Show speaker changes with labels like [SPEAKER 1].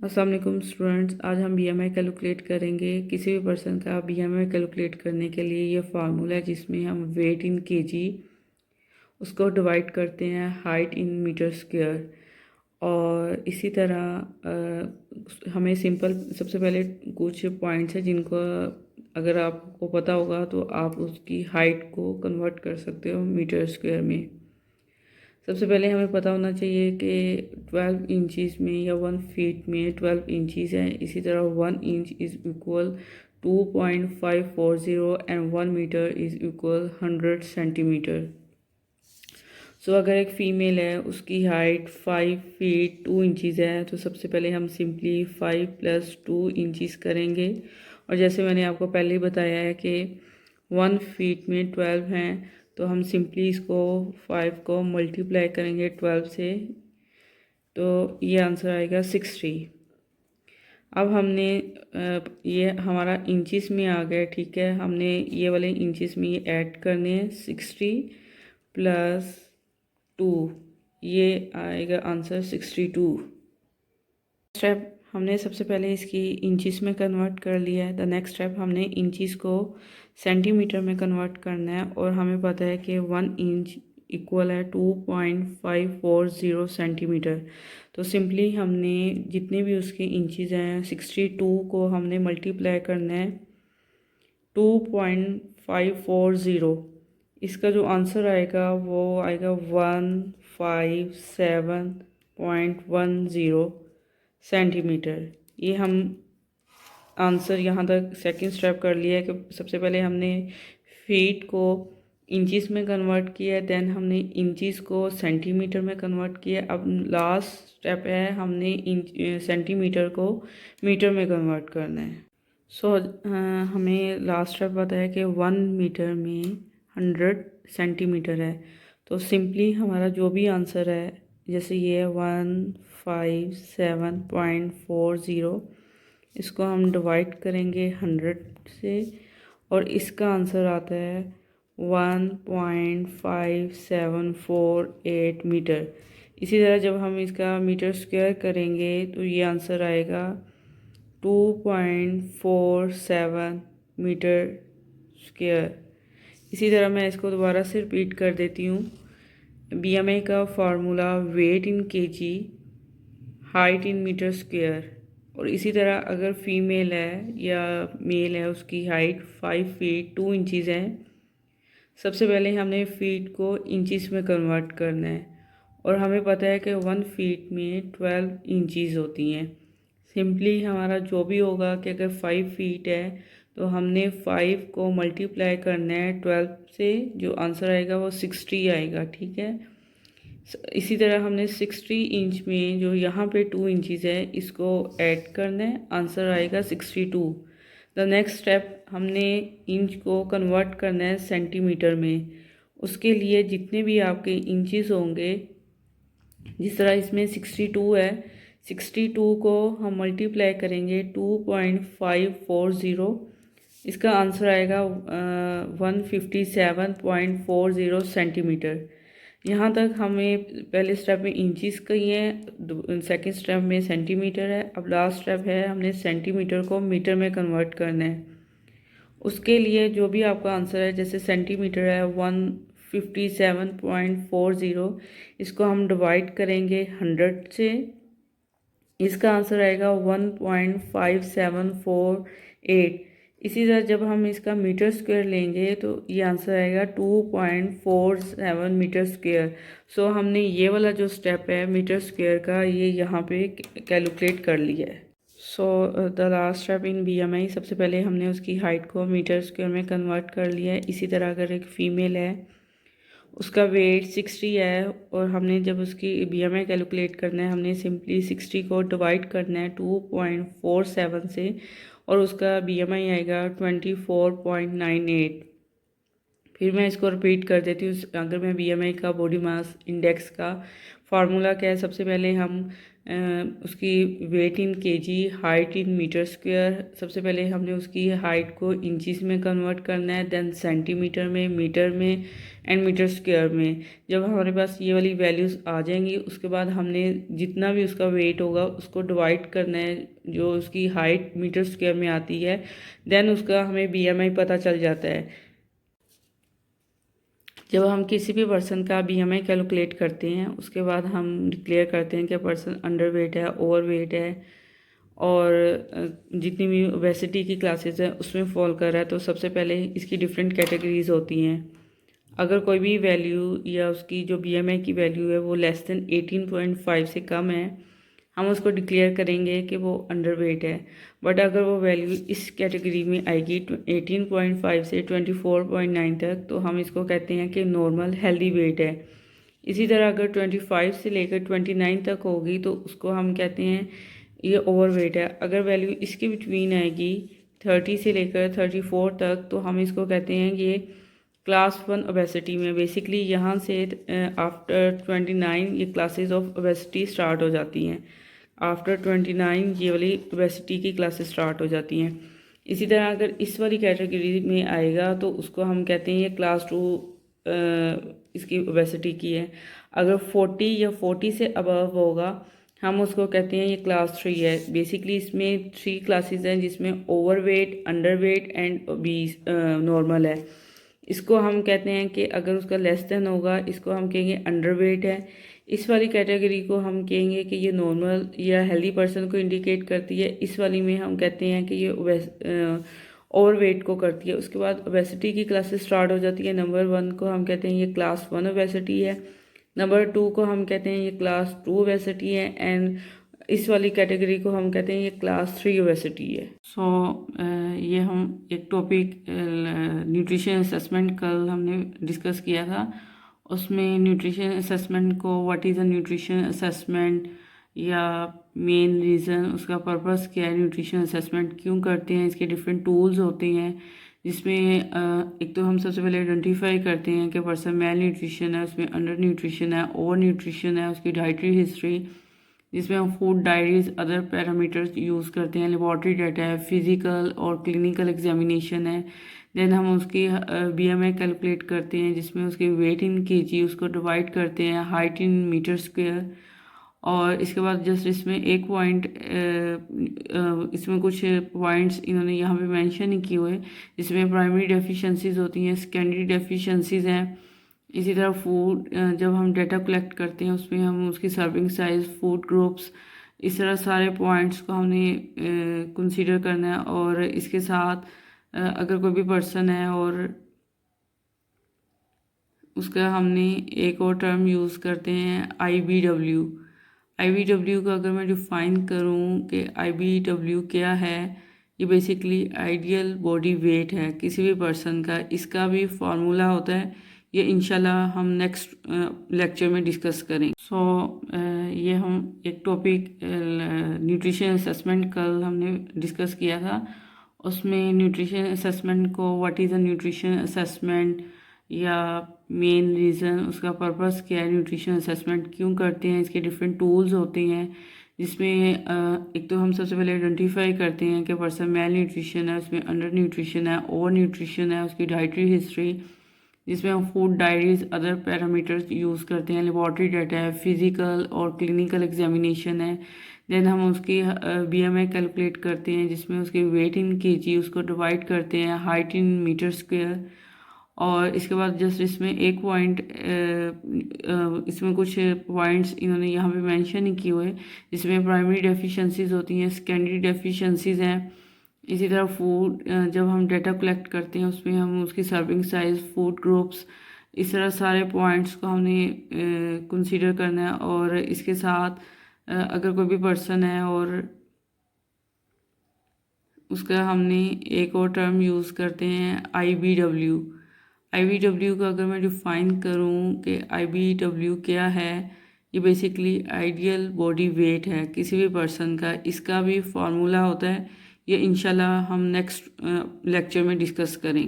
[SPEAKER 1] अस्सलाम वालेकुम स्टूडेंट्स, आज हम बीएमआई कैलकुलेट करेंगे। किसी भी पर्सन का बीएमआई कैलकुलेट करने के लिए ये फार्मूला है जिसमें हम वेट इन केजी उसको डिवाइड करते हैं हाइट इन मीटर स्क्वायर। और इसी तरह हमें सिंपल सबसे पहले कुछ पॉइंट्स हैं जिनको अगर आपको पता होगा तो आप उसकी हाइट को कन्वर्ट कर सकते हो मीटर स्क्वायर में। सबसे पहले हमें पता होना चाहिए कि 12 इंचज़ में या 1 फीट में 12 इंचज़ है। इसी तरह 1 inch is equal 2.540 and 1 metre is equal 100 centimetre. So अगर एक फ़ीमेल है उसकी हाइट 5 फीट 2 इंचज़ है तो सबसे पहले हम सिंपली 5 + 2 इंचज़ करेंगे। और जैसे मैंने आपको पहले ही बताया है कि 1 फीट में 12 हैं तो हम सिंपली इसको 5 को मल्टीप्लाई करेंगे 12 से, तो ये आंसर आएगा 60। अब हमने ये हमारा इंचिस में आ गया, ठीक है। हमने ये वाले इंचिस में ये ऐड करने हैं 60 + 2, ये आएगा आंसर 62। स्टेप हमने सबसे पहले इसकी इंचिस में कन्वर्ट कर लिया है। द नेक्स्ट स्टेप हमने इंचिस को सेंटीमीटर में कन्वर्ट करना है और हमें पता है कि 1 इंच इक्वल है 2.540 सेंटीमीटर। तो सिंपली हमने जितने भी उसके इंचज़ हैं 62 को हमने मल्टीप्लाई करना है 2.540। इसका जो आंसर आएगा वो आएगा 157.10 सेंटीमीटर। ये हम आंसर यहाँ तक सेकंड स्टेप कर लिया है कि सबसे पहले हमने फीट को इंचिस में कन्वर्ट किया है, देन हमने इंचिस को सेंटीमीटर में कन्वर्ट किया। अब लास्ट स्टेप है हमने सेंटीमीटर को मीटर में कन्वर्ट करना है। सो हमें लास्ट स्टेप पता है कि 1 मीटर में 100 सेंटीमीटर है। तो सिंपली हमारा जो भी आंसर है, जैसे ये है 157.40, इसको हम डिवाइड करेंगे 100 से और इसका आंसर आता है 1.5748 मीटर। इसी तरह जब हम इसका मीटर स्क्वायर करेंगे तो ये आंसर आएगा 2.47 मीटर स्क्वायर। इसी तरह मैं इसको दोबारा से रिपीट कर देती हूँ। बीएमआई का formula weight in KG, height in metre square. और इसी तरह अगर फीमेल है या मेल है उसकी हाइट 5 फीट 2 इंचज़ है, सबसे पहले हमने फीट को इंचिस में कन्वर्ट करना है और हमें पता है कि 1 फीट में 12 इंचज़ होती हैं। सिंपली हमारा जो भी होगा कि अगर 5 फीट है तो हमने 5 को मल्टीप्लाई करना है 12 से, जो आंसर आएगा वो 60 आएगा, ठीक है। इसी तरह हमने 60 इंच में जो यहाँ पे 2 इंचज़ है इसको ऐड करना है, आंसर आएगा 62। द नेक्स्ट स्टेप हमने इंच को कन्वर्ट करना है सेंटीमीटर में। उसके लिए जितने भी आपके इंचज़ होंगे, जिस तरह इसमें 62 है, 62 को हम मल्टीप्लाई करेंगे 2.540, इसका आंसर आएगा 157.40 सेंटीमीटर। यहाँ तक हमें पहले स्टेप में इंचिस का ही है, सेकंड स्टेप में सेंटीमीटर है। अब लास्ट स्टेप है हमने सेंटीमीटर को मीटर में कन्वर्ट करना है। उसके लिए जो भी आपका आंसर है, जैसे सेंटीमीटर है 157.40, इसको हम डिवाइड करेंगे 100 से, इसका आंसर आएगा 1.5748। इसी तरह जब हम इसका मीटर स्क्वायर लेंगे तो ये आंसर आएगा 2.47 मीटर स्क्वायर। सो हमने ये वाला जो स्टेप है मीटर स्क्वायर का, ये यहाँ पे कैलकुलेट कर लिया है। So the last step in BMI, सबसे पहले हमने उसकी हाइट को मीटर स्क्वायर में कन्वर्ट कर लिया है। इसी तरह अगर एक फ़ीमेल है उसका वेट 60 है और हमने जब उसकी बीएमआई कैलकुलेट करना है, हमने सिंपली 60 को डिवाइड करना है 2.47 से और उसका बीएमआई आएगा 24.98। फिर मैं इसको रिपीट कर देती हूँ। अगर मैं बीएमआई का बॉडी मास इंडेक्स का फार्मूला क्या है, सबसे पहले हम उसकी weight in KG, height in metre square, सबसे पहले हमने उसकी हाइट को इंचज़ में कन्वर्ट करना है, देन सेंटीमीटर में, मीटर में एंड मीटर स्क्वायर में। जब हमारे पास ये वाली वैल्यूज़ आ जाएंगी उसके बाद हमने जितना भी उसका वेट होगा उसको डिवाइड करना है जो उसकी हाइट मीटर स्क्वायर में आती है, देन उसका हमें बीएमआई पता चल जाता है। जब हम किसी भी पर्सन का बीएमआई कैलकुलेट करते हैं उसके बाद हम डिक्लेयर करते हैं कि पर्सन अंडर वेट है, ओवर वेट है और जितनी भी ओबेसिटी की क्लासेस हैं उसमें फॉल कर रहा है, तो सबसे पहले इसकी डिफरेंट कैटेगरीज होती हैं। अगर कोई भी वैल्यू या उसकी जो बीएमआई की वैल्यू है वो लेस देन 18.5 से कम है, हम उसको डिक्लेयर करेंगे कि वो अंडर वेट है। बट अगर वो वैल्यू इस कैटेगरी में आएगी 18.5 से 24.9 तक, तो हम इसको कहते हैं कि नॉर्मल हेल्दी वेट है। इसी तरह अगर 25 से लेकर 29 तक होगी तो उसको हम कहते हैं ये ओवर वेट है। अगर वैल्यू इसके बिटवीन आएगी 30 से लेकर 34 तक, तो हम इसको कहते हैं ये क्लास 1 ओबेसिटी में। बेसिकली यहाँ से आफ्टर 29 ये क्लासेस ऑफ ओबेसिटी स्टार्ट हो जाती हैं। आफ्टर 29 ये वाली ओबेसिटी की क्लासेस स्टार्ट हो जाती हैं। इसी तरह अगर इस वाली कैटेगरी में आएगा तो उसको हम कहते हैं ये क्लास 2 इसकी ओबेसिटी की है। अगर 40 या 40 से अबव होगा हम उसको कहते हैं ये क्लास 3 है। बेसिकली इसमें 3 क्लासेस हैं जिसमें over weight, under weight and obese normal है। इसको हम कहते हैं कि अगर उसका लेस देन होगा इसको हम कहेंगे अंडर वेट है। इस वाली कैटेगरी को हम कहेंगे कि ये नॉर्मल या हेल्दी पर्सन को इंडिकेट करती है। इस वाली में हम कहते हैं कि ये ओवर वेट को करती है। उसके बाद ओबेसिटी की क्लासेस स्टार्ट हो जाती है। नंबर 1 को हम कहते हैं ये क्लास 1 ओबेसिटी है। नंबर 2 को हम कहते हैं ये क्लास 2 ओबेसिटी है एंड इस वाली कैटेगरी को हम कहते हैं ये क्लास 3 ओबेसिटी है। ये हम एक टॉपिक न्यूट्रिशन असेसमेंट कल हमने डिस्कस किया था। उसमें न्यूट्रिशन असेसमेंट को what is a nutrition assessment या मेन रीज़न, उसका पर्पस क्या है, न्यूट्रिशन असेसमेंट क्यों करते हैं, इसके डिफरेंट टूल्स होते हैं जिसमें एक तो हम सबसे पहले आइडेंटिफाई करते हैं कि पर्सन मेल न्यूट्रिशन है, उसमें अंडर न्यूट्रिशन है, ओवर न्यूट्रिशन है, उसकी डाइटरी हिस्ट्री जिसमें हम food diaries other parameters use करते हैं, लेबॉर्ट्री डाटा है, फिजिकल और क्लिनिकल एग्जामिनेशन है। देन हम उसकी बीएमआई कैलकुलेट करते हैं जिसमें उसकी वेट इन केजी उसको डिवाइड करते हैं हाइट इन मीटर स्क्वायर। और इसके बाद जस्ट इसमें एक पॉइंट इसमें कुछ पॉइंट्स इन्होंने यहाँ पे मेंशन नहीं किए हुए जिसमें प्राइमरी डेफिशिएंसीज होती हैं, सेकेंडरी डेफिशिएंसीज हैं। इसी तरह फूड जब हम डाटा कलेक्ट करते हैं उसमें हम उसकी सर्विंग साइज़, फूड ग्रुप्स, इस तरह सारे पॉइंट्स को हमने कंसीडर करना है। और इसके साथ अगर कोई भी पर्सन है और उसका हमने एक और टर्म यूज़ करते हैं IBW। IBW का अगर मैं डिफ़ाइन करूँ कि IBW क्या है, ये बेसिकली आइडियल बॉडी वेट है किसी भी पर्सन का। इसका भी फार्मूला होता है, ये इंशाल्लाह हम नेक्स्ट लेक्चर में डिस्कस करेंगे। ये हम एक टॉपिक न्यूट्रिशन असेसमेंट कल हमने डिस्कस किया था। उसमें न्यूट्रिशन असेसमेंट को what is a nutrition assessment या मेन रीज़न, उसका पर्पस क्या है, न्यूट्रिशन असेसमेंट क्यों करते हैं, इसके डिफरेंट टूल्स होते हैं जिसमें एक तो हम सबसे पहले आइडेंटिफाई करते हैं कि पर्सन मेल न्यूट्रिशन है, उसमें अंडर न्यूट्रिशन है, ओवर न्यूट्रिशन है, उसकी डाइटरी हिस्ट्री जिसमें हम food diaries other parameters use करते हैं, लेबॉर्ट्री डाटा है, फिजिकल और क्लिनिकल एग्जामिनेशन है। देन हम उसकी बीएमआई कैलकुलेट करते हैं जिसमें उसकी वेट इन केजी उसको डिवाइड करते हैं हाइट इन मीटर स्क्वायर। और इसके बाद जस्ट इसमें एक पॉइंट इसमें कुछ पॉइंट्स इन्होंने यहाँ पे मेंशन नहीं किए हुए जिसमें प्राइमरी डेफिशिएंसीज होती हैं, सेकेंडरी डेफिशिएंसीज हैं। इसी तरह फूड जब हम डाटा कलेक्ट करते हैं उसमें हम उसकी सर्विंग साइज़, फूड ग्रुप्स, इस तरह सारे पॉइंट्स को हमने कंसीडर करना है। और इसके साथ अगर कोई भी पर्सन है और उसका हमने एक और टर्म यूज़ करते हैं IBW। IBW का अगर मैं डिफ़ाइन करूँ कि IBW क्या है, ये बेसिकली आइडियल बॉडी वेट है किसी भी पर्सन का। इसका भी फार्मूला होता है, ये इंशाल्लाह हम नेक्स्ट लेक्चर में डिस्कस करेंगे।